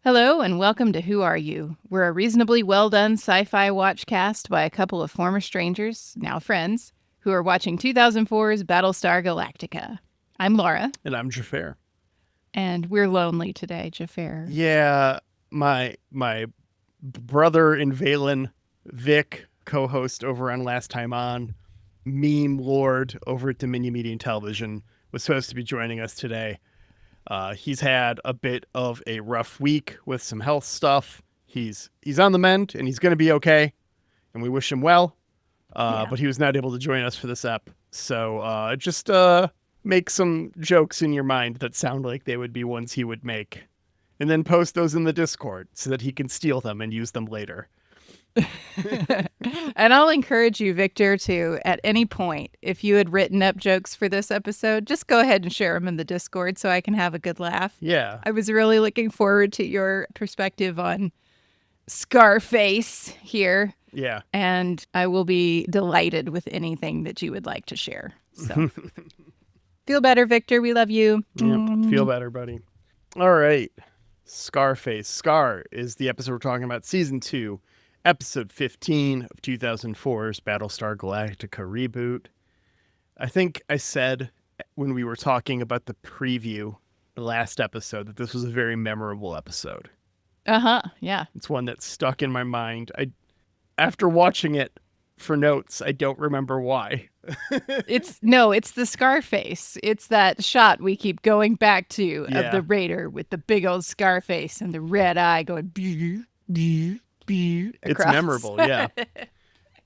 Hello and welcome to Who Are You? We're a reasonably well-done sci-fi watchcast by a couple of former strangers, now friends, who are watching 2004's Battlestar Galactica. I'm Laura. And I'm Xhafer. And we're lonely today, Xhafer. Yeah, my brother in Valen, Vic, co-host over on Last Time On, meme lord over at Dominion Media and Television, was supposed to be joining us today. He's had a bit of a rough week with some health stuff. He's on the mend and he's going to be okay, and we wish him well. But he was not able to join us for this ep. So just make some jokes in your mind that sound like they would be ones he would make, and then post those in the Discord so that he can steal them and use them later. And I'll encourage you, Victor, to, at any point, if you had written up jokes for this episode, just go ahead and share them in the Discord so I can have a good laugh. Yeah. I was really looking forward to your perspective on Scarface here. Yeah. And I will be delighted with anything that you would like to share. So feel better, Victor. We love you. Yep. Feel better, buddy. All right. Scarface. Scar is the episode we're talking about, season 2. Episode 15 of 2004's Battlestar Galactica reboot. I think I said when we were talking about the preview, the last episode, that this was a very memorable episode. Yeah. It's one that stuck in my mind. After watching it for notes, I don't remember why. It's the Scarface. It's that shot we keep going back to of the Raider with the big old Scarface and the red eye going It's memorable, yeah.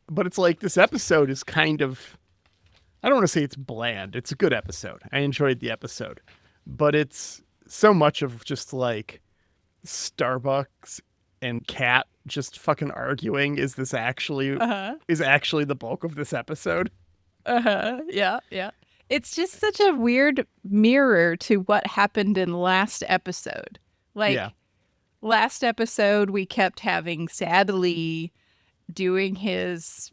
But it's like this episode is kind of, I don't want to say it's bland. It's a good episode. I enjoyed the episode. But it's so much of just like Starbucks and Kat just fucking arguing. Is actually the bulk of this episode? Yeah. It's just such a weird mirror to what happened in last episode. Last episode, we kept having Sadly doing his,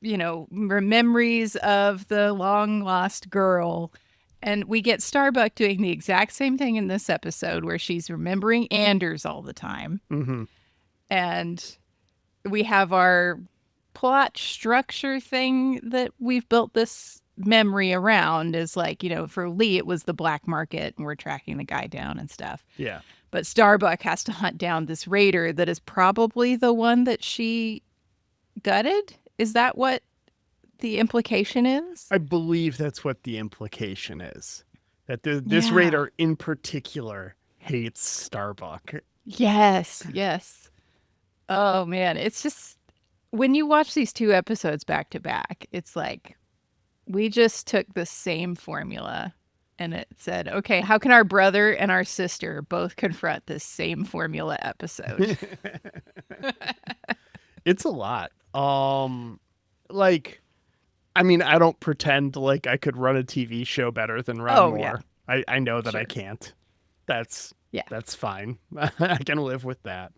memories of the long-lost girl. And we get Starbuck doing the exact same thing in this episode where she's remembering Anders all the time. Mm-hmm. And we have our plot structure thing that we've built this memory around is like, for Lee, it was the black market and we're tracking the guy down and stuff. Yeah. But Starbuck has to hunt down this raider that is probably the one that she gutted. Is that what the implication is? I believe that's what the implication is. That this raider in particular hates Starbuck. Yes. Oh, man. It's just, when you watch these two episodes back to back, it's like, we just took the same formula and it said, okay, how can our brother and our sister both confront this same formula episode? It's a lot. I don't pretend like I could run a TV show better than Ron Moore. Yeah. I know that I can't. That's fine. I can live with that.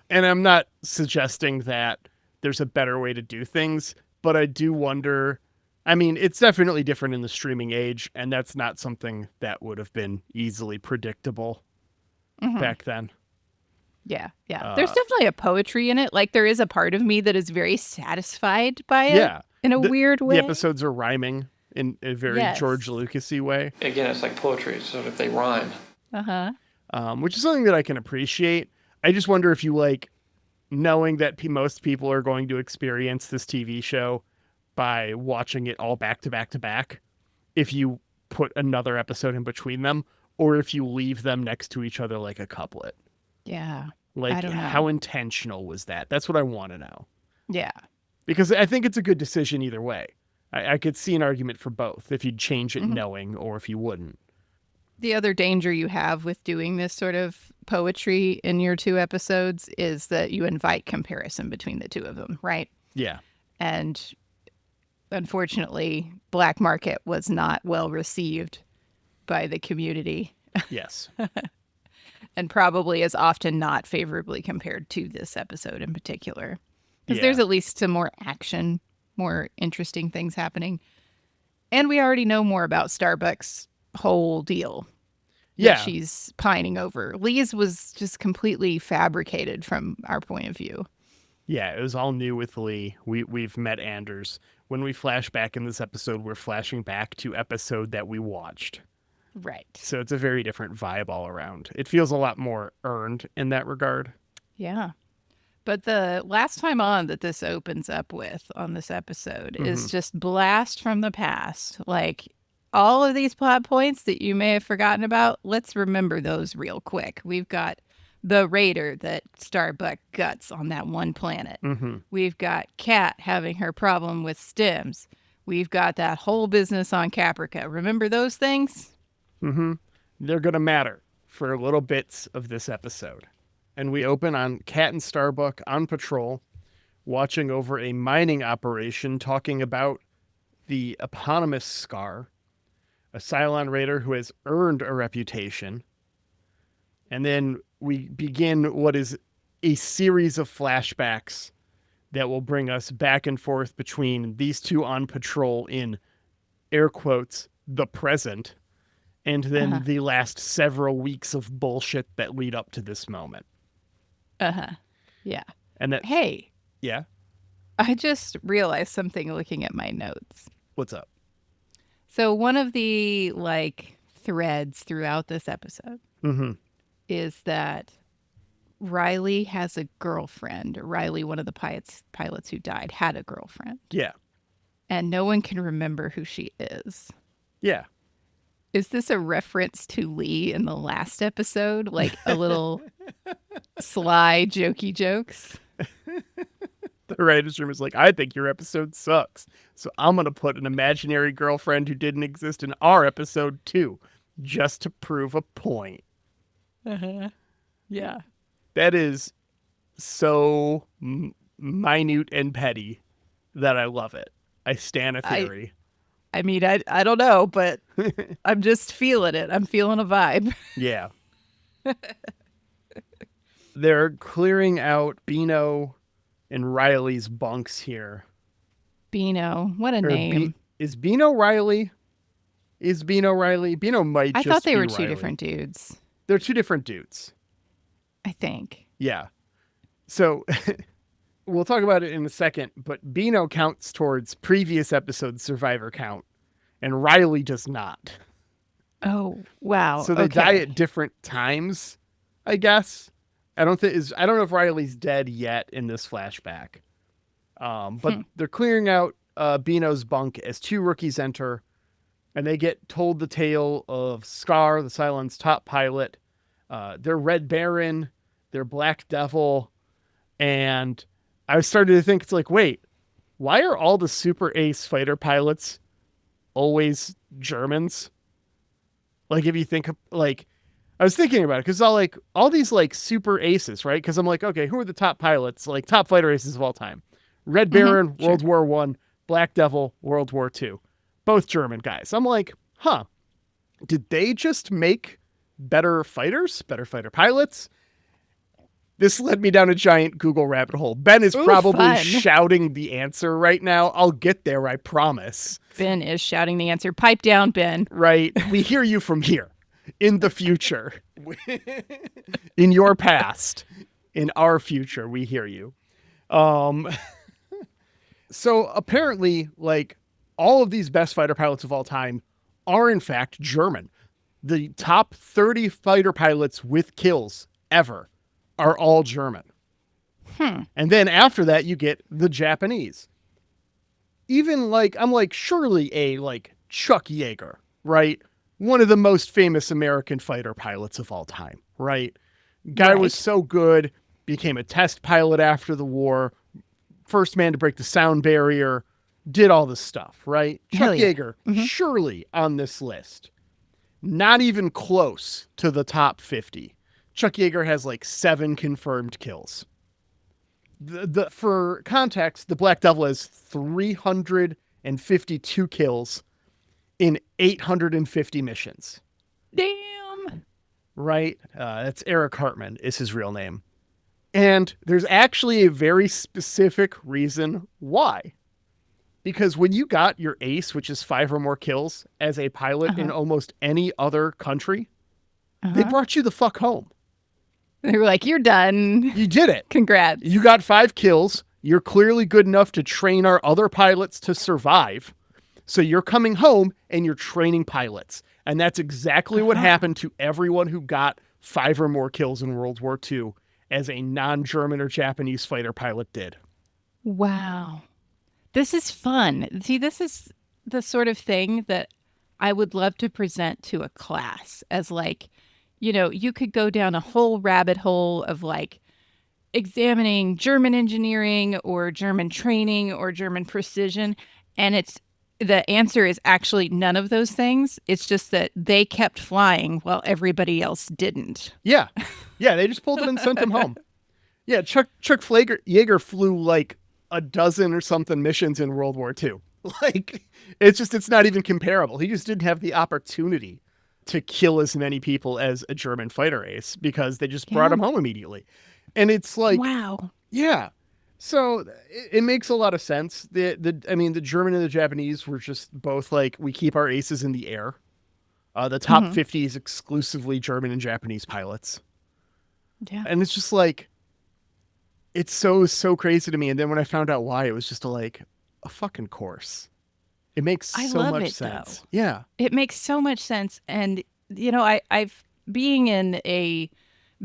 And I'm not suggesting that there's a better way to do things, but I do wonder. It's definitely different in the streaming age, and that's not something that would have been easily predictable back then. Yeah. There's definitely a poetry in it. Like, there is a part of me that is very satisfied by it in a weird way. The episodes are rhyming in a very George Lucas-y way. Again, it's like poetry, so if they rhyme. Which is something that I can appreciate. I just wonder if you knowing that most people are going to experience this TV show by watching it all back to back to back, if you put another episode in between them, or if you leave them next to each other like a couplet. Yeah. I don't know. How intentional was that? That's what I want to know. Yeah. Because I think it's a good decision either way. I could see an argument for both, if you'd change it knowing or if you wouldn't. The other danger you have with doing this sort of poetry in your two episodes is that you invite comparison between the two of them, right? Yeah. And unfortunately, Black Market was not well received by the community. Yes. And probably is often not favorably compared to this episode in particular. Because there's at least some more action, more interesting things happening. And we already know more about Starbucks' whole deal. Yeah. that she's pining over. Lee's was just completely fabricated from our point of view. Yeah, it was all new with Lee. We've met Anders. When we flash back in this episode, we're flashing back to episode that we watched. Right. So it's a very different vibe all around. It feels a lot more earned in that regard. Yeah. But the last time on that this opens up with on this episode is just blast from the past. Like all of these plot points that you may have forgotten about, let's remember those real quick. We've got the raider that Starbuck guts on that one planet. We've got Kat having her problem with stems. We've got that whole business on Caprica. Remember those things? They're going to matter for little bits of this episode. And we open on Kat and Starbuck on patrol, watching over a mining operation, talking about the eponymous Scar, a Cylon raider who has earned a reputation. And then we begin what is a series of flashbacks that will bring us back and forth between these two on patrol in, air quotes, the present, and then the last several weeks of bullshit that lead up to this moment. Yeah. And that, Hey, yeah, I just realized something looking at my notes. what's up? So one of the threads throughout this episode is that Riley has a girlfriend. Riley, one of the pilots who died, had a girlfriend. Yeah. And no one can remember who she is. Yeah. Is this a reference to Lee in the last episode? Like a little sly, jokey jokes? The writer's room is like, I think your episode sucks. So I'm going to put an imaginary girlfriend who didn't exist in our episode too, just to prove a point. Yeah. That is so minute and petty that I love it. I stand a theory. I mean, I don't know, but I'm just feeling it. I'm feeling a vibe. Yeah. They're clearing out Bino and Riley's bunks here. Bino, what a name. Is Bino Riley? Is Bino Riley? Bino might I just thought they be were two Riley. different dudes. They're two different dudes. I think. Yeah. So we'll talk about it in a second, but Bino counts towards previous episode's survivor count, and Riley does not. Oh, wow. So they die at different times, I guess. I don't know if Riley's dead yet in this flashback. But they're clearing out Bino's bunk as two rookies enter, and they get told the tale of Scar, the Cylon's top pilot, their Red Baron, their Black Devil, and I started to think, it's like, wait, why are all the super ace fighter pilots always Germans? Like, if you think of, I was thinking about it because all these super aces, right? Because I'm like, okay, who are the top pilots, top fighter aces of all time? Red Baron, World War I, Black Devil, World War II, both German guys. I'm like, did they just make better fighters, better fighter pilots? This led me down a giant Google rabbit hole. Ben is probably shouting the answer right now. I'll get there, I promise. Ben is shouting the answer. Pipe down, Ben. Right. We hear you from here. In the future. In your past. In our future, we hear you. So apparently, all of these best fighter pilots of all time are in fact German. The top 30 fighter pilots with kills ever are all German. And then after that, you get the Japanese. Even I'm surely a Chuck Yeager, right? One of the most famous American fighter pilots of all time, right? Guy was so good, became a test pilot after the war, first man to break the sound barrier, did all this stuff, right? Chuck Yeager, surely on this list. Not even close to the top 50. Chuck Yeager has 7 confirmed kills. For context, the Black Devil has 352 kills in 850 missions. Damn. Right? That's Eric Hartman is his real name. And there's actually a very specific reason why. Because when you got your ace, which is 5 or more kills as a pilot in almost any other country, They brought you the fuck home. They were like, "You're done. You did it. Congrats. You got 5 kills. You're clearly good enough to train our other pilots to survive. So you're coming home and you're training pilots." And that's exactly what happened to everyone who got 5 or more kills in World War II as a non-German or Japanese fighter pilot did. Wow. This is fun. See, this is the sort of thing that I would love to present to a class as like, you could go down a whole rabbit hole of like examining German engineering or German training or German precision. And the answer is actually none of those things. It's just that they kept flying while everybody else didn't. Yeah. Yeah, they just pulled him and sent him home. Yeah, Chuck Yeager flew like a dozen or something missions in World War II. Like, it's not even comparable. He just didn't have the opportunity to kill as many people as a German fighter ace because they just brought him home immediately. And it's like, wow. Yeah. So it makes a lot of sense. The German and the Japanese were just both like, we keep our aces in the air. The top 50 is exclusively German and Japanese pilots. Yeah. And it's just like, it's so crazy to me. And then when I found out why, it was just a fucking course. It makes so love much it, sense. though. Yeah. It makes so much sense. And, I've being in a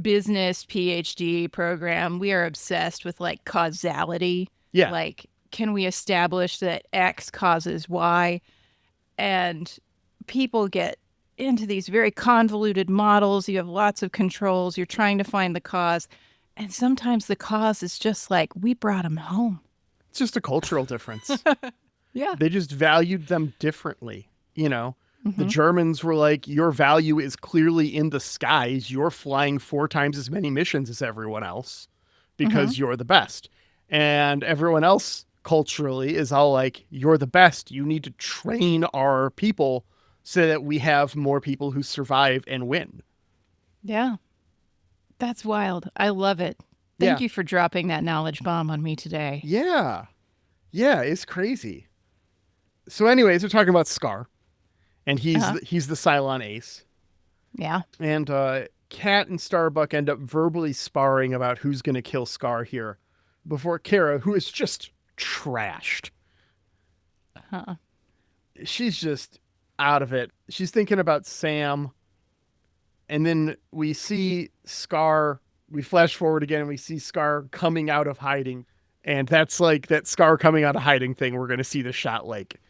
business PhD program, we are obsessed with like causality. Yeah. Like, can we establish that X causes Y? And people get into these very convoluted models. You have lots of controls. You're trying to find the cause. And sometimes the cause is just like, we brought him home. It's just a cultural difference. Yeah. They just valued them differently. The Germans were like, your value is clearly in the skies. You're flying 4 times as many missions as everyone else because you're the best. And everyone else culturally is all like, you're the best. You need to train our people so that we have more people who survive and win. Yeah. That's wild. I love it. Thank you for dropping that knowledge bomb on me today. Yeah. Yeah, it's crazy. So anyways, we're talking about Scar. And he's the Cylon ace. Yeah. And Kat and Starbuck end up verbally sparring about who's going to kill Scar here before Kara, who is just trashed. She's just out of it. She's thinking about Sam. And then we see Scar. We flash forward again and we see Scar coming out of hiding. And that's like that Scar coming out of hiding thing. We're going to see the shot like.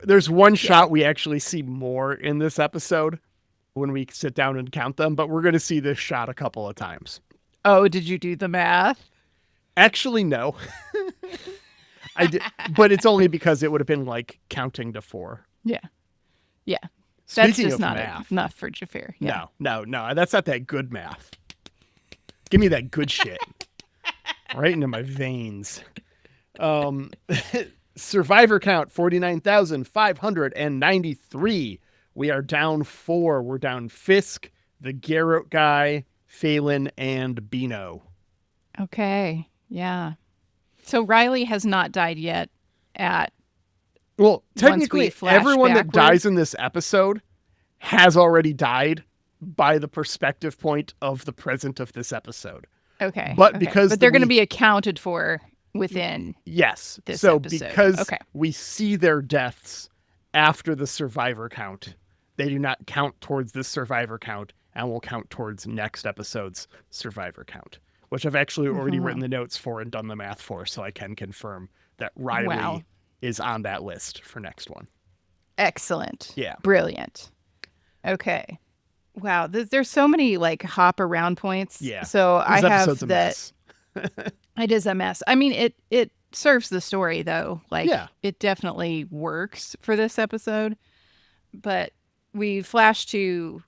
There's one shot we actually see more in this episode when we sit down and count them, but we're going to see this shot a couple of times. Oh, did you do the math? Actually, no. I did, but it's only because it would have been like counting to 4. Yeah. Yeah. Speaking That's just of not math, enough for Xhafer. Yeah. No. That's not that good math. Give me that good shit. Right into my veins. Survivor count 49,593. We are down 4. We're down Fisk, the Garrett guy, Phelan, and Bino. Okay. Yeah. So Riley has not died yet Well, technically, everyone that backward. dies in this episode has already died by the perspective point of the present of this episode. Okay. But okay. because they're going to be accounted for within yes. this so episode. Because we see their deaths after the survivor count, they do not count towards this survivor count and will count towards next episode's survivor count, which I've actually already written the notes for and done the math for, so I can confirm that Riley is on that list for next one. Excellent. Yeah. Brilliant. Okay. Wow. There's so many like hop around points. Yeah. So This I have episode's a that. mess. It is a mess. I mean, it serves the story though. Like it definitely works for this episode. But we flash to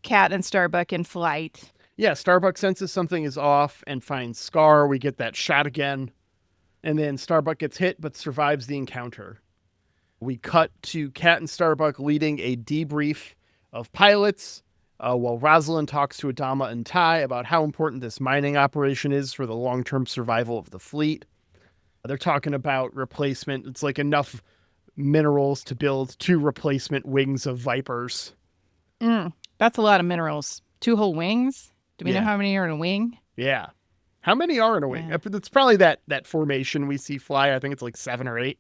Kat and Starbuck in flight. Yeah, Starbuck senses something is off and finds Scar. We get that shot again. And then Starbuck gets hit but survives the encounter. We cut to Kat and Starbuck leading a debrief of pilots while Rosalind talks to Adama and Ty about how important this mining operation is for the long-term survival of the fleet. They're talking about replacement. It's like enough minerals to build 2 replacement wings of Vipers. That's a lot of minerals. 2 whole wings? Do we know Yeah. how many are in a wing? Yeah. How many are in a wing? Yeah. It's probably that formation we see fly. I think it's like 7 or 8.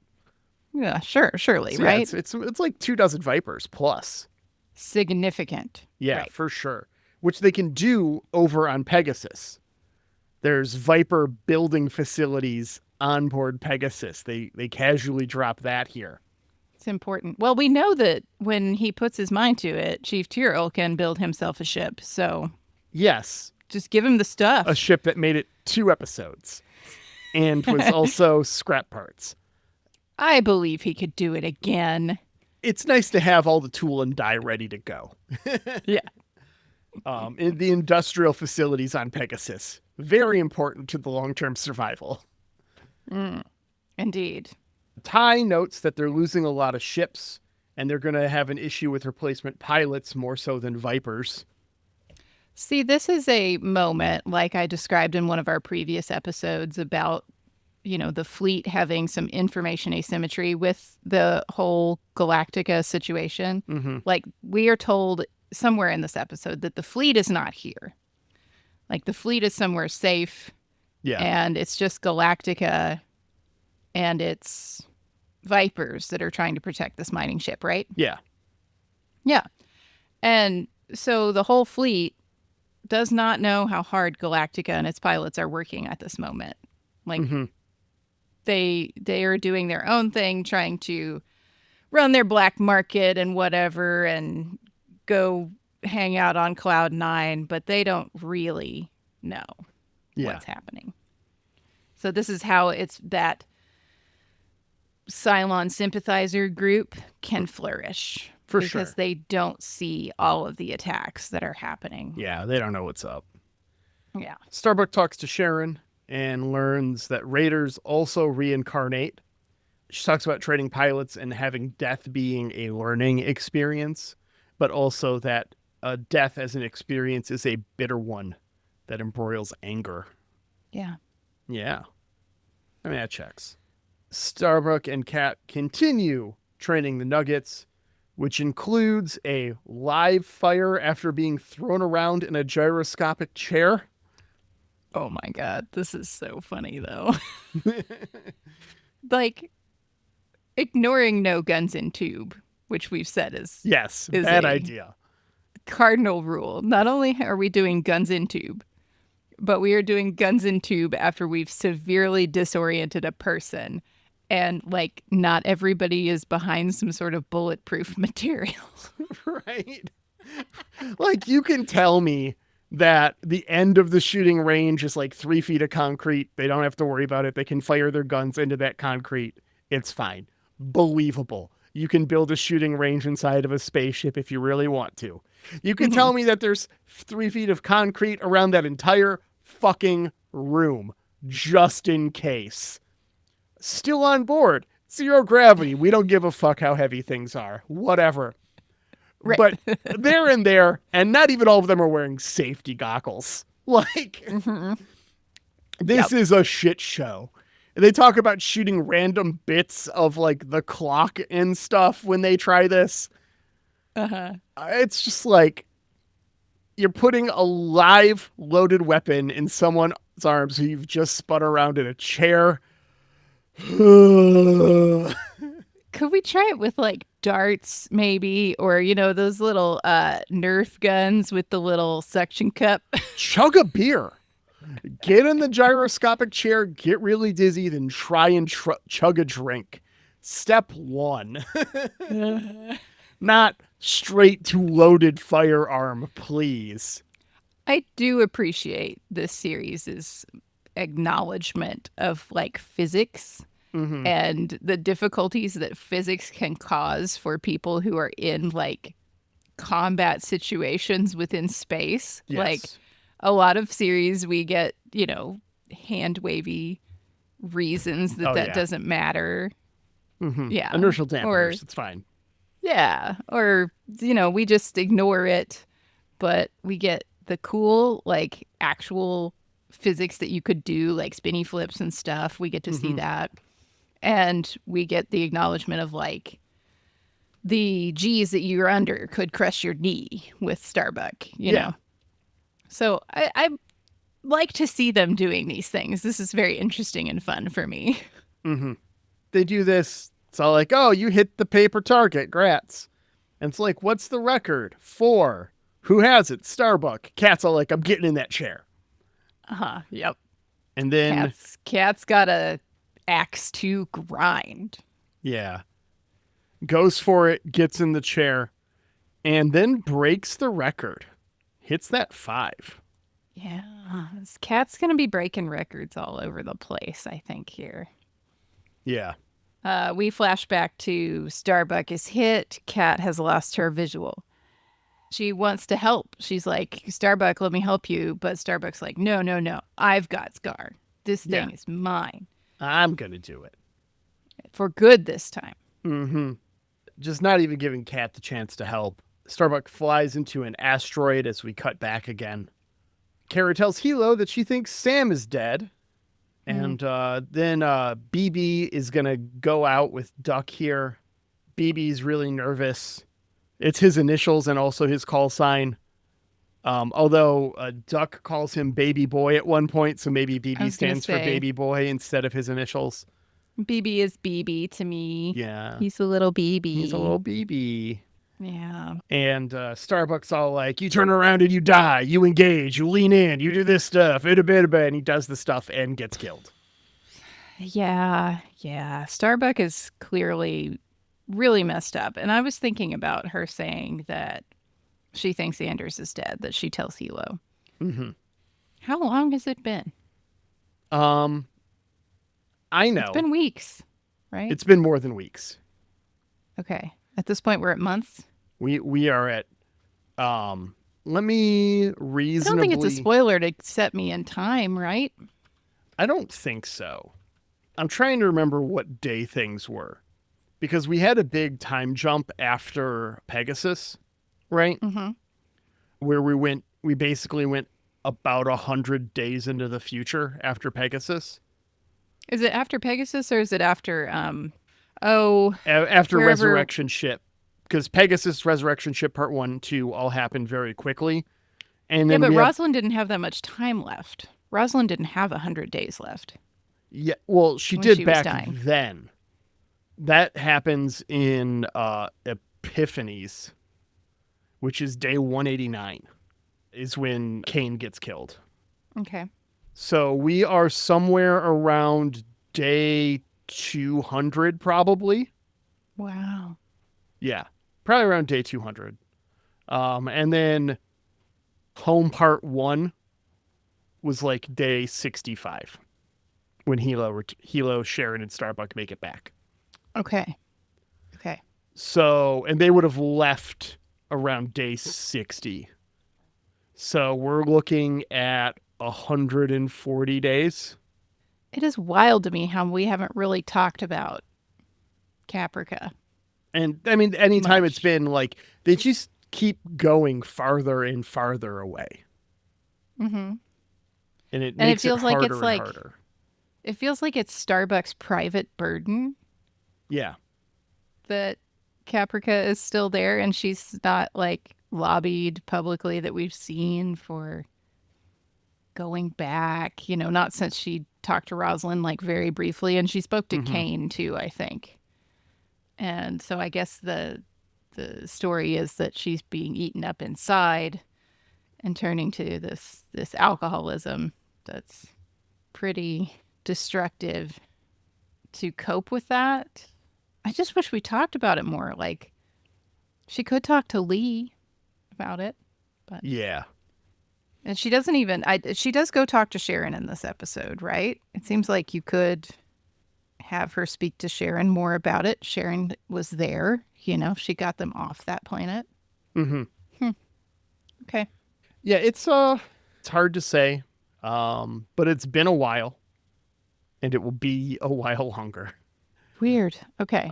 Yeah, surely, So yeah, right? it's like 24 vipers plus. Significant. Yeah, Right. for sure. Which they can do over on Pegasus. There's Viper building facilities on board Pegasus. They casually drop that here. It's important. Well, we know that when he puts his mind to it, Chief Tyrrell can build himself a ship. So Yes, just give him the stuff. a ship that made it 2 episodes and was also scrap parts. I believe he could do it again. It's nice to have all the tool and die ready to go. Yeah. In the industrial facilities on Pegasus, very important to the long-term survival. Indeed. Ty notes that they're losing a lot of ships, and they're going to have an issue with replacement pilots more so than Vipers. See, this is a moment, like I described in one of our previous episodes about, the fleet having some information asymmetry with the whole Galactica situation. Mm-hmm. Like, we are told somewhere in this episode that the fleet is not here. Like, the fleet is somewhere safe, Yeah. and it's just Galactica and it's Vipers that are trying to protect this mining ship, right? Yeah. Yeah. And so the whole fleet does not know how hard Galactica and its pilots are working at this moment. Like, Mm-hmm. they are doing their own thing, trying to run their black market and whatever and go hang out on Cloud 9, but they don't really know what's happening. So this is how it's that Cylon sympathizer group can flourish. For because sure. they don't see all of the attacks that are happening. Yeah, they don't know what's up. Yeah. Starbuck talks to Sharon and learns that Raiders also reincarnate. She talks about training pilots and having death being a learning experience, but also that death as an experience is a bitter one that embroils anger. Yeah. Yeah. I mean, that checks. Starbuck and Kat continue training the Nuggets, which includes a live fire after being thrown around in a gyroscopic chair. Oh my God. This is so funny, though. Like, ignoring no guns in tube, which we've said is Yes, is bad a idea. cardinal rule. Not only are we doing guns in tube, but we are doing guns in tube after we've severely disoriented a person. And, like, not everybody is behind some sort of bulletproof material. Right? Like, you can tell me that the end of the shooting range is like 3 feet of concrete. They don't have to worry about it. They can fire their guns into that concrete. It's fine. Believable. You can build a shooting range inside of a spaceship if you really want to. You can tell me that there's 3 feet of concrete around that entire fucking room, just in case. Still on board. 0 gravity. We don't give a fuck how heavy things are. Whatever. Right. But they're in there, and not even all of them are wearing safety goggles. Like, this is a shit show. They talk about shooting random bits of, like, the clock and stuff when they try this. Uh-huh. It's just like, you're putting a live loaded weapon in someone's arms who you've just spun around in a chair. Could we try it with, like, darts, maybe? Or, those little Nerf guns with the little suction cup? Chug a beer. Get in the gyroscopic chair, get really dizzy, then try and chug a drink. Step 1. Not straight to loaded firearm, please. I do appreciate this series' acknowledgement of, like, physics and the difficulties that physics can cause for people who are in, like, combat situations within space. Yes. Like, a lot of series we get, hand wavy reasons that doesn't matter. Yeah. Inertial dampeners, it's fine. Yeah. Or, we just ignore it, but we get the cool, like, actual physics that you could do, like spinny flips and stuff. We get to see that. And we get the acknowledgement of, like, the G's that you're under could crush your knee with Starbuck, you Yeah. know. So I like to see them doing these things. This is very interesting and fun for me. Mm-hmm. They do this. It's all like, oh, you hit the paper target. Grats. And it's like, what's the record? 4. Who has it? Starbuck. Cat's all like, I'm getting in that chair. Yep. And then, Cat's got a axe to grind. yeah, goes for it, gets in the chair, and then breaks the record. Hits that 5. Yeah. This Cat's going to be breaking records all over the place, I think, here. Yeah. We flash back to Starbuck is hit. Cat has lost her visual. She wants to help. She's like, Starbuck, let me help you. But Starbuck's like, no. I've got Scar. This thing is mine. I'm going to do it. For good this time. Mm-hmm. Just not even giving Cat the chance to help. Starbuck flies into an asteroid as we cut back again. Kara tells Hilo that she thinks Sam is dead. And then BB is going to go out with Duck here. BB's really nervous. It's his initials and also his call sign. Although Duck calls him Baby Boy at one point, so maybe BB stands for Baby Boy instead of his initials. BB is BB to me. Yeah. He's a little BB. He's a little BB. Yeah. And Starbuck's all like, you turn around and you die. You engage. You lean in. You do this stuff. And he does the stuff and gets killed. Yeah. Starbuck is clearly really messed up. And I was thinking about her saying that she thinks Anders is dead, that she tells Hilo. Mm-hmm. How long has it been? I know. It's been weeks, right? It's been more than weeks. Okay. At this point, we're at months. We are at, let me reasonably... I don't think it's a spoiler to set me in time, right? I don't think so. I'm trying to remember what day things were. Because we had a big time jump after Pegasus, right? Mm-hmm. Where we basically went about 100 days into the future after Pegasus. Is it after Pegasus or is it after, after wherever... Resurrection Ship? Because Pegasus, Resurrection Ship Part 1 and 2 all happened very quickly. And then but Rosalind didn't have that much time left. Rosalind didn't have 100 days left. Yeah, well, she when did she was back dying. then. That happens in Epiphanies, which is day 189, is when Kane gets killed. Okay. So we are somewhere around day 200, probably. Wow. Yeah, probably around day 200. And then Home Part 1 was like day 65 when Hilo, Sharon, and Starbuck make it back. Okay. So, and they would have left around day 60. So we're looking at 140 days. It is wild to me how we haven't really talked about Caprica. And I mean, anytime Much. it's been like, they just keep going farther and farther away. Mm-hmm. And it And makes it feels like harder it's and like harder. it feels like it's Starbuck's private burden Yeah. that Caprica is still there and she's not like lobbied publicly that we've seen for going back, you know, not since she talked to Rosalind like very briefly, and she spoke to Kane too, I think. And so I guess the story is that she's being eaten up inside and turning to this alcoholism that's pretty destructive to cope with that. I just wish we talked about it more. Like, she could talk to Lee about it, but Yeah. and she doesn't even. She does go talk to Sharon in this episode, right? It seems like you could have her speak to Sharon more about it. Sharon was there, you know. She got them off that planet. Mm-hmm. Okay. Yeah, it's hard to say, but it's been a while, and it will be a while longer. Weird. Okay.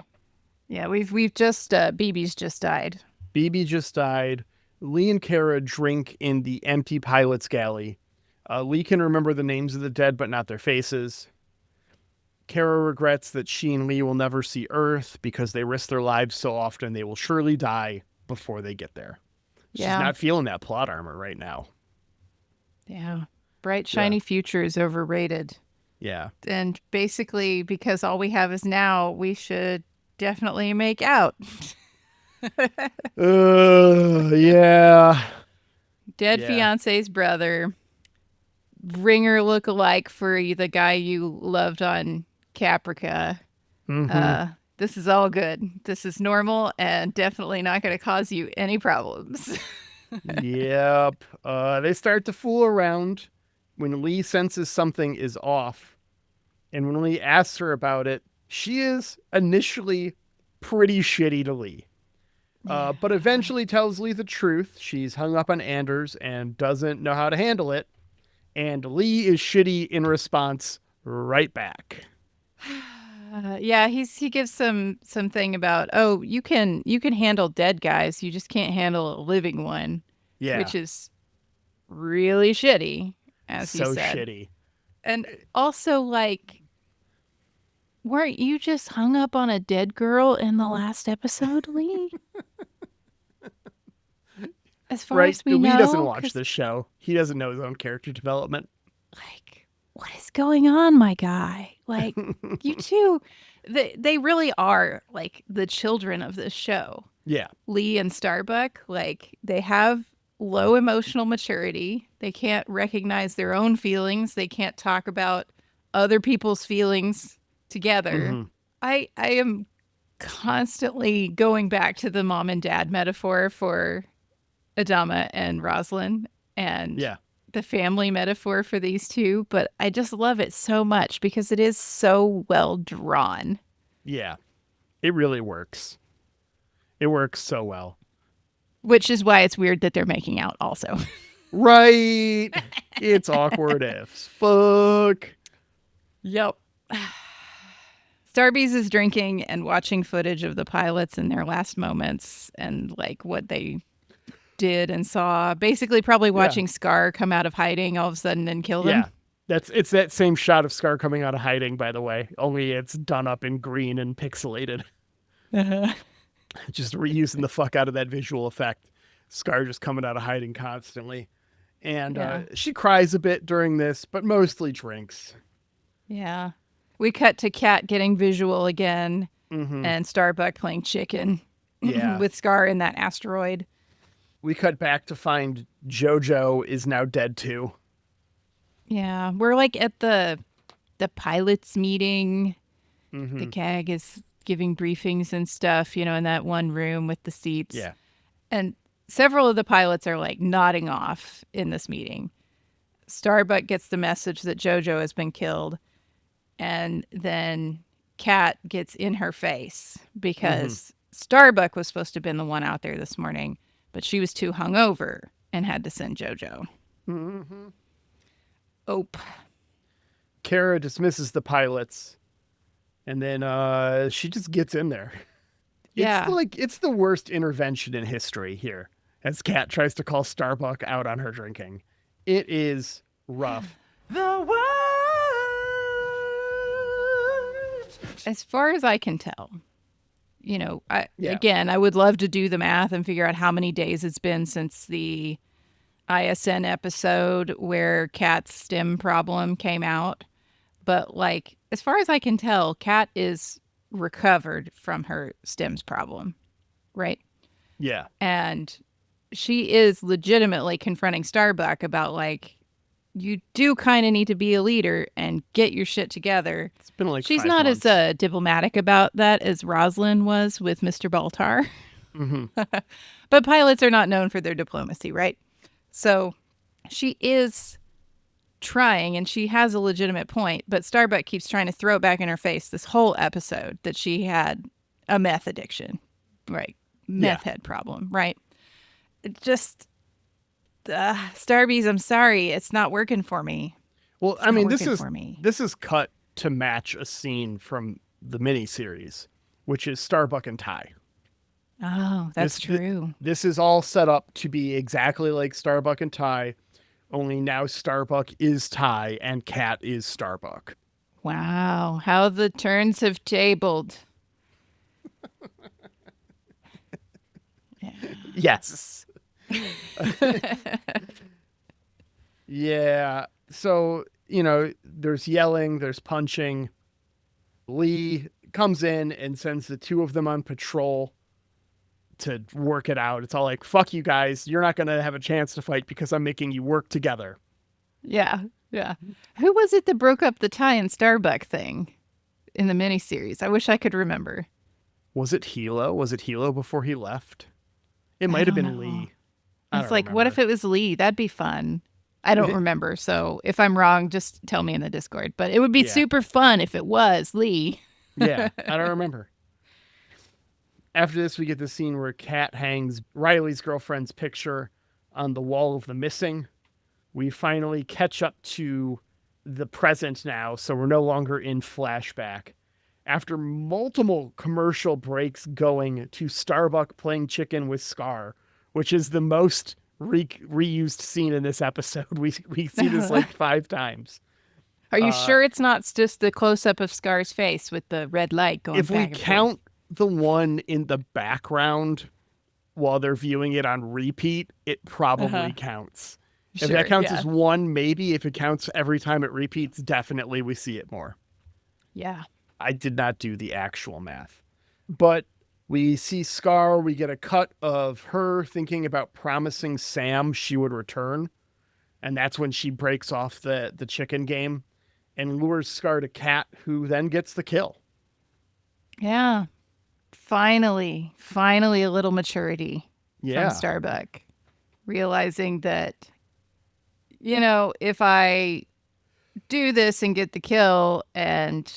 Yeah, we've just BB's just died. BB just died. Lee and Kara drink in the empty pilot's galley. Lee can remember the names of the dead, but not their faces. Kara regrets that she and Lee will never see Earth because they risk their lives so often they will surely die before they get there. She's Yeah. not feeling that plot armor right now. Yeah. Bright, shiny future is overrated. Yeah. And basically, because all we have is now, we should definitely make out. Yeah. Dead Yeah. fiance's brother. Ringer look-alike for the guy you loved on Caprica. Mhm. This is all good. This is normal and definitely not going to cause you any problems. Yep. They start to fool around when Lee senses something is off. And when Lee asks her about it, she is initially pretty shitty to Lee. But eventually tells Lee the truth. She's hung up on Anders and doesn't know how to handle it. And Lee is shitty in response right back. Yeah, he gives something about, oh, you can handle dead guys, you just can't handle a living one. Yeah. Which is really shitty, as you so said. Shitty. And also, like, weren't you just hung up on a dead girl in the last episode, Lee? As far as we know, Lee doesn't watch this show. He doesn't know his own character development. Like, what is going on, my guy? Like, you two, they really are like the children of this show. Yeah. Lee and Starbuck, like, they have low emotional maturity. They can't recognize their own feelings. They can't talk about other people's feelings together. Mm-hmm. I am constantly going back to the mom and dad metaphor for Adama and Rosalind and the family metaphor for these two, but I just love it so much because it is so well drawn. Yeah, it really works. It works so well. Which is why it's weird that they're making out also. Right. It's awkward as fuck. Yep. Starbees is drinking and watching footage of the pilots in their last moments and like what they did and saw. Basically probably watching Scar come out of hiding all of a sudden and kill them. Yeah. It's that same shot of Scar coming out of hiding, by the way. Only it's done up in green and pixelated. Just reusing the fuck out of that visual effect. Scar just coming out of hiding constantly. And she cries a bit during this, but mostly drinks. Yeah. We cut to Kat getting visual again and Starbuck playing chicken with Scar in that asteroid. We cut back to find JoJo is now dead too. Yeah. We're like at the pilots meeting. The CAG is giving briefings and stuff, you know, in that one room with the seats. Yeah. And several of the pilots are like nodding off in this meeting. Starbuck gets the message that JoJo has been killed. And then Kat gets in her face because Starbuck was supposed to have been the one out there this morning, but she was too hungover and had to send JoJo. Ope. Kara dismisses the pilots, and then she just gets in there. Yeah. It's the worst intervention in history here, as Kat tries to call Starbuck out on her drinking. It is rough. The world. As far as I can tell, you know, again, I would love to do the math and figure out how many days it's been since the ISN episode where Kat's stem problem came out. But like, as far as I can tell, Kat is recovered from her stems problem, right? Yeah. And she is legitimately confronting Starbuck about like, you do kind of need to be a leader and get your shit together. It's been like she's 5 not months. as diplomatic about that as Rosalind was with Mr. Baltar. But pilots are not known for their diplomacy, right? So she is trying and she has a legitimate point, but Starbuck keeps trying to throw it back in her face this whole episode that she had a meth addiction, right? Meth head problem, right? It just... Starbies, I'm sorry, it's not working for me. Well, I mean, this is cut to match a scene from the miniseries, which is Starbuck and Ty. Oh, that's true. This is all set up to be exactly like Starbuck and Ty, only now Starbuck is Ty and Kat is Starbuck. Wow, how the turns have tabled. Yeah. Yes. Yeah. So, there's yelling, there's punching. Lee comes in and sends the two of them on patrol to work it out. It's all like, fuck you guys. You're not going to have a chance to fight because I'm making you work together. Yeah, yeah. Who was it that broke up the Ty and Starbuck thing in the miniseries? I wish I could remember. Was it Hilo? Was it Hilo before he left? It I might have don't been know. Lee. It's like, what if it was Lee? That'd be fun. I don't remember. So if I'm wrong, just tell me in the Discord. But it would be super fun if it was Lee. Yeah, I don't remember. After this, we get the scene where Kat hangs Riley's girlfriend's picture on the wall of the missing. We finally catch up to the present now, so we're no longer in flashback. After multiple commercial breaks going to Starbuck playing chicken with Scar, which is the most reused scene in this episode. We see this like 5 times. Are you sure it's not just the close-up of Scar's face with the red light going if back we and count the one in the background while they're viewing it on repeat, it probably counts. If that counts as one, maybe. If it counts every time it repeats, definitely we see it more. Yeah. I did not do the actual math. But we see Scar. We get a cut of her thinking about promising Sam she would return. And that's when she breaks off the chicken game and lures Scar to Kat, who then gets the kill. Yeah. Finally a little maturity from Starbuck. Realizing that, if I do this and get the kill and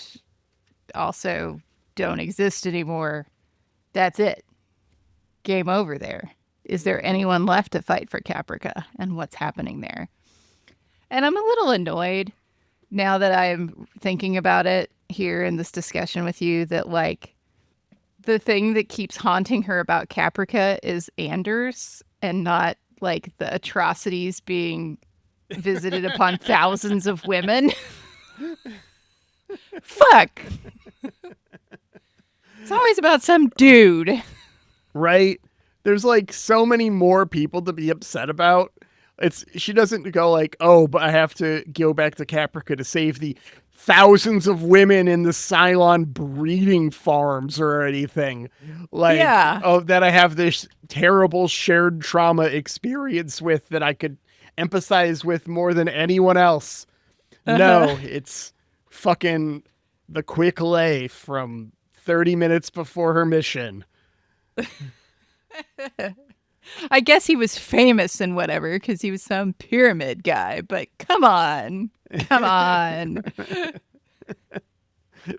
also don't exist anymore, that's it. Game over there. Is there anyone left to fight for Caprica and what's happening there? And I'm a little annoyed now that I'm thinking about it here in this discussion with you that like the thing that keeps haunting her about Caprica is Anders and not like the atrocities being visited upon thousands of women. Fuck. It's always about some dude. Right? There's like so many more people to be upset about. She doesn't go like, oh, but I have to go back to Caprica to save the thousands of women in the Cylon breeding farms or anything. Like, that I have this terrible shared trauma experience with that I could empathize with more than anyone else. No, it's fucking the quick lay from 30 minutes before her mission. I guess he was famous and whatever because he was some pyramid guy, but come on.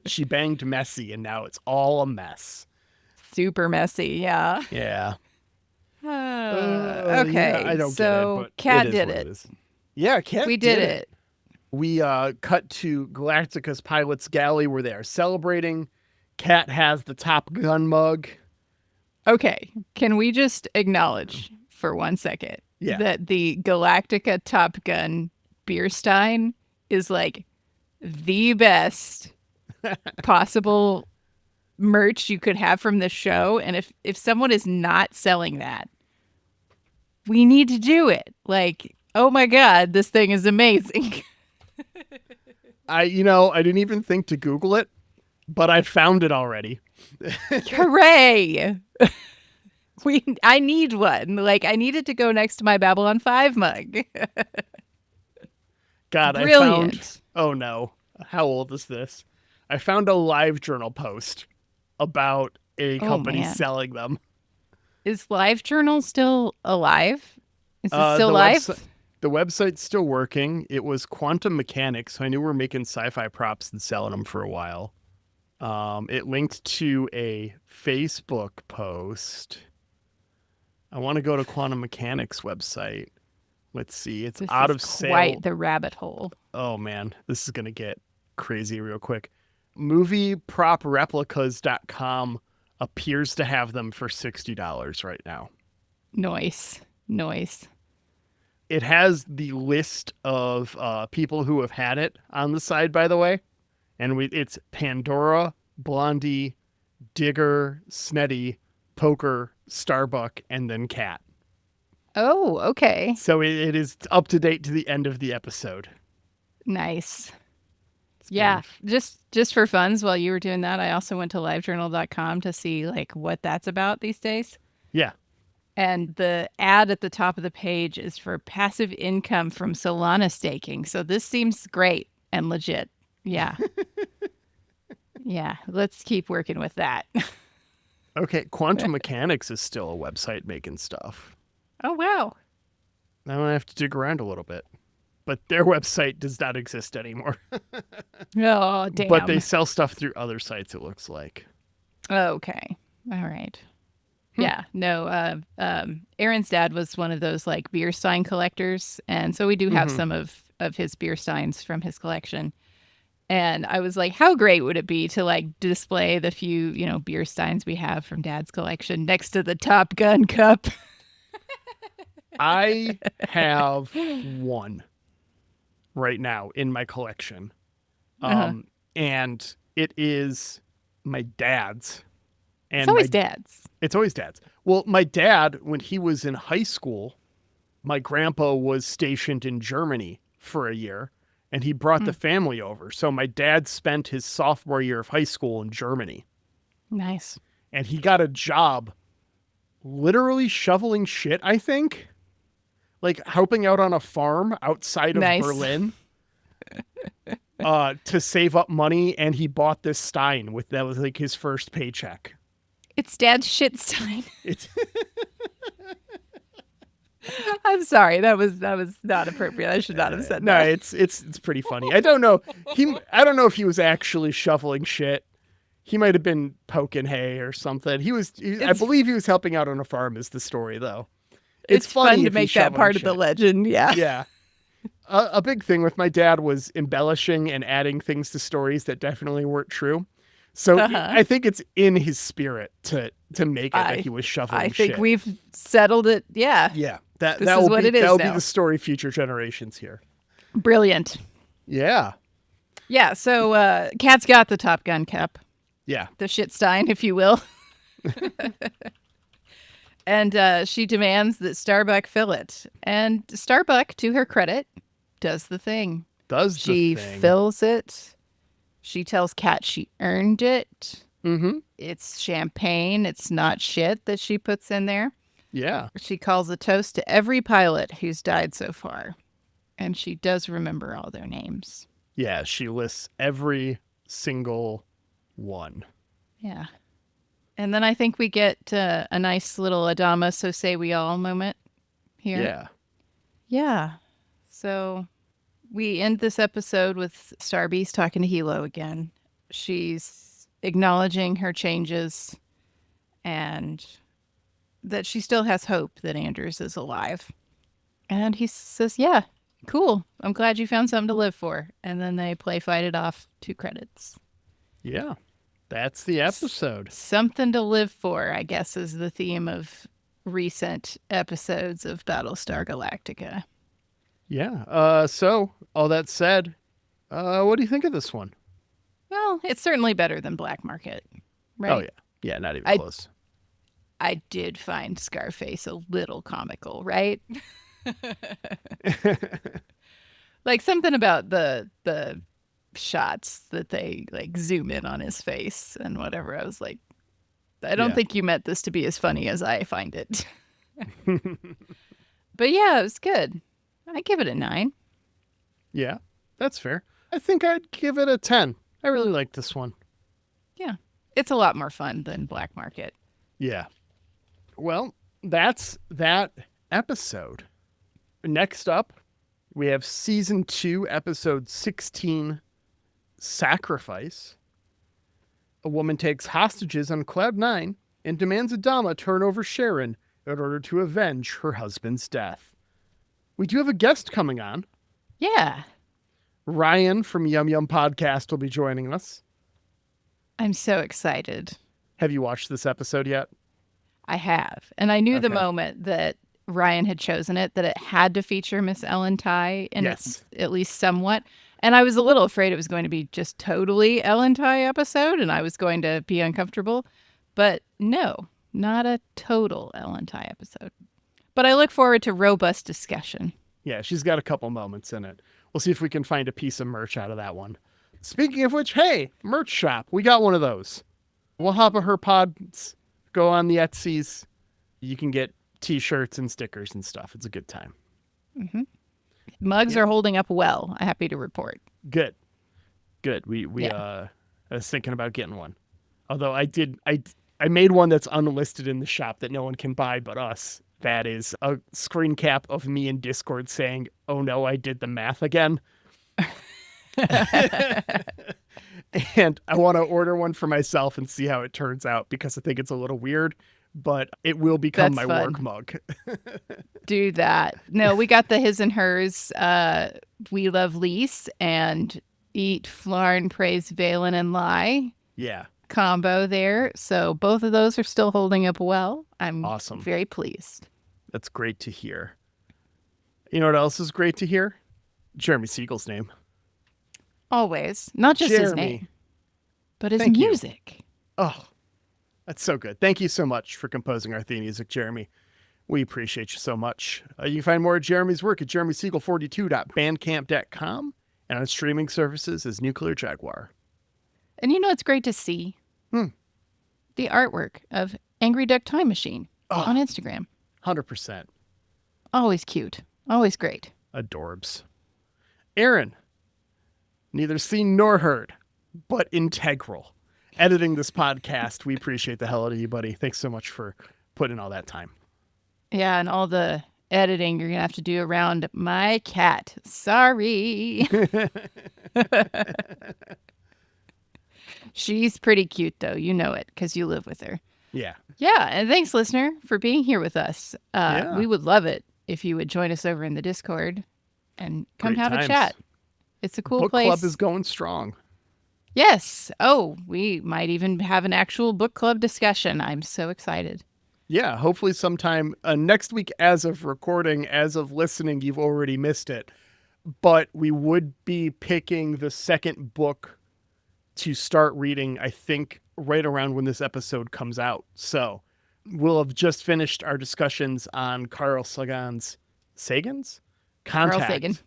She banged messy and now it's all a mess. Super messy, yeah. Yeah. Okay, yeah, I don't so get it, but Kat it did it. Yeah, Kat We did it. We cut to Galactica's pilot's galley where they are celebrating. Kat has the Top Gun mug. Okay, can we just acknowledge for 1 second that the Galactica Top Gun beer Stein is like the best possible merch you could have from the show, and if someone is not selling that, we need to do it. Like, oh my god, this thing is amazing. I didn't even think to Google it, but I found it already. Hooray! I need one. Like, I needed to go next to my Babylon 5 mug. God, Brilliant. I found. Oh no, how old is this? I found a Livejournal post about a company selling them. Is Livejournal still alive? Is it still live? The website's still working. It was Quantum Mechanics, so I knew we were making sci-fi props and selling them for a while. It linked to a Facebook post. I want to go to Quantum Mechanics website. Let's see. It's out of sale. Quite the rabbit hole. Oh man, this is going to get crazy real quick. Moviepropreplicas.com appears to have them for $60 right now. Nice. It has the list of people who have had it on the side, by the way. And it's Pandora, Blondie, Digger, Snetty, Poker, Starbuck, and then Cat. Oh, okay. So it is up to date to the end of the episode. Nice. It's Yeah, been- just for funs, while you were doing that, I also went to livejournal.com to see like what that's about these days. Yeah. And the ad at the top of the page is for passive income from Solana staking. So this seems great and legit. Yeah. Yeah, let's keep working with that. Okay, Quantum Mechanics is still a website making stuff. Oh, wow. I'm going to have to dig around a little bit. But their website does not exist anymore. Oh, damn. But they sell stuff through other sites, it looks like. Okay. All right. Yeah. No, Aaron's dad was one of those like beer stein collectors. And so we do have some of his beer steins from his collection. And I was like, how great would it be to like display the few, beer steins we have from dad's collection next to the Top Gun cup? I have one right now in my collection. And it is my dad's. And It's always dad's. It's always dad's. Well, my dad, when he was in high school, my grandpa was stationed in Germany for a year, and he brought the family over. So my dad spent his sophomore year of high school in Germany. Nice. And he got a job literally shoveling shit, I think. Like helping out on a farm outside of Berlin to save up money. And he bought this Stein that was like his first paycheck. It's dad's shit stein. It's I'm sorry. That was not appropriate. I should not have said no, that. it's pretty funny. I don't know. I don't know if he was actually shoveling shit. He might have been poking hay or something. I believe he was helping out on a farm is the story though. It's funny fun to if make he's that part of shoveling the legend. Yeah. Yeah. A big thing with my dad was embellishing and adding things to stories that definitely weren't true. So I think it's in his spirit to make it that he was shoveling shit. I think we've settled it. Yeah. Yeah. This is what it is That'll be now. the story future generations hear. Brilliant. Yeah. Yeah. So Kat's got the Top Gun cup, Yeah. the shit stein, if you will. And she demands that Starbuck fill it. And Starbuck, to her credit, does the thing. She fills it. She tells Kat she earned it. Mm-hmm. It's champagne. It's not shit that she puts in there. Yeah. She calls a toast to every pilot who's died so far. And she does remember all their names. Yeah, she lists every single one. Yeah. And then I think we get a nice little Adama, so say we all moment here. Yeah. Yeah. So we end this episode with Starbeast talking to Hilo again. She's acknowledging her changes and that she still has hope that Anders is alive. And he says, yeah, cool. I'm glad you found something to live for. And then they fight it off, 2 credits. Yeah. That's the episode. Something to live for, I guess, is the theme of recent episodes of Battlestar Galactica. Yeah. So, all that said, what do you think of this one? Well, it's certainly better than Black Market, right? Oh, yeah. Yeah, not even close. I did find Scarface a little comical, right? Like something about the shots that they like zoom in on his face and whatever. I was like, I don't think you meant this to be as funny as I find it. But yeah, it was good. I give it a 9. Yeah, that's fair. I think I'd give it a 10. I really like this one. Yeah. It's a lot more fun than Black Market. Yeah. Well, that's that episode. Next up, we have season 2, episode 16, Sacrifice. A woman takes hostages on Cloud 9 and demands Adama turn over Sharon in order to avenge her husband's death. We do have a guest coming on. Yeah. Ryan from Yum Yum Podcast will be joining us. I'm so excited. Have you watched this episode yet? I have. And I knew the Okay. moment that Ryan had chosen it, that it had to feature Miss Ellen Ty in Yes. it, at least somewhat. And I was a little afraid it was going to be just totally Ellen Ty episode and I was going to be uncomfortable. But no, not a total Ellen Ty episode. But I look forward to robust discussion. Yeah, she's got a couple moments in it. We'll see if we can find a piece of merch out of that one. Speaking of which, hey, merch shop. We got one of those. We'll hop of her pods, go on the Etsy's. You can get t-shirts and stickers and stuff. It's a good time. Mm-hmm. Mugs are holding up well. I'm happy to report. Good. We I was thinking about getting one. Although I made one that's unlisted in the shop that no one can buy but us. That is a screen cap of me in Discord saying, "Oh no, I did the math again." And I want to order one for myself and see how it turns out because I think it's a little weird, but it will become That's my fun. work mug. Do that. No, we got the his and hers. We love Lise and eat Flarn, praise Valen and lie Yeah. combo there. So both of those are still holding up well. I'm Awesome. very pleased. That's great to hear. You know what else is great to hear? Jeremy Siegel's name. Always. Not just his Jeremy. name, but his Thank you. music. Oh, that's so good. Thank you so much for composing our theme music, Jeremy. We appreciate you so much. You can find more of Jeremy's work at jeremysiegel42.bandcamp.com and on streaming services as Nuclear Jaguar. And you know it's great to see? The artwork of Angry Duck Time Machine on Instagram. 100%. Always cute. Always great. Adorbs. Aaron, neither seen nor heard, but integral. Editing this podcast. We appreciate the hell out of you, buddy. Thanks so much for putting in all that time. Yeah, and all the editing you're going to have to do around my cat. Sorry. She's pretty cute, though. You know it because you live with her. Yeah. Yeah, and thanks, listener, for being here with us. Yeah. We would love it if you would join us over in the Discord and come Great have times. a chat. It's a cool Book place. club is going strong. Yes. Oh, we might even have an actual book club discussion. I'm so excited. Yeah, hopefully sometime next week as of recording, as of listening, you've already missed it. But we would be picking the second book to start reading, I think, right around when this episode comes out. So we'll have just finished our discussions on Carl Sagan's Carl Sagan.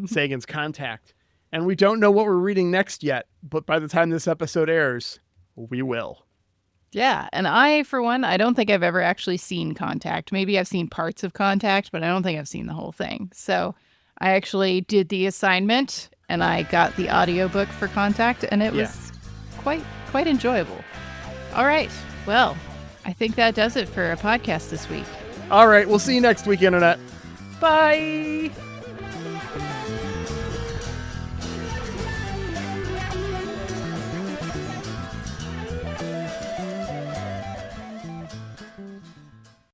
Sagan's Contact. And we don't know what we're reading next yet, but by the time this episode airs, we will. Yeah, and I, for one, I don't think I've ever actually seen Contact. Maybe I've seen parts of Contact, but I don't think I've seen the whole thing. So I actually did the assignment, and I got the audiobook for Contact, and it was quite enjoyable. All right, well, I think that does it for a podcast this week. All right, we'll see you next week, Internet. Bye!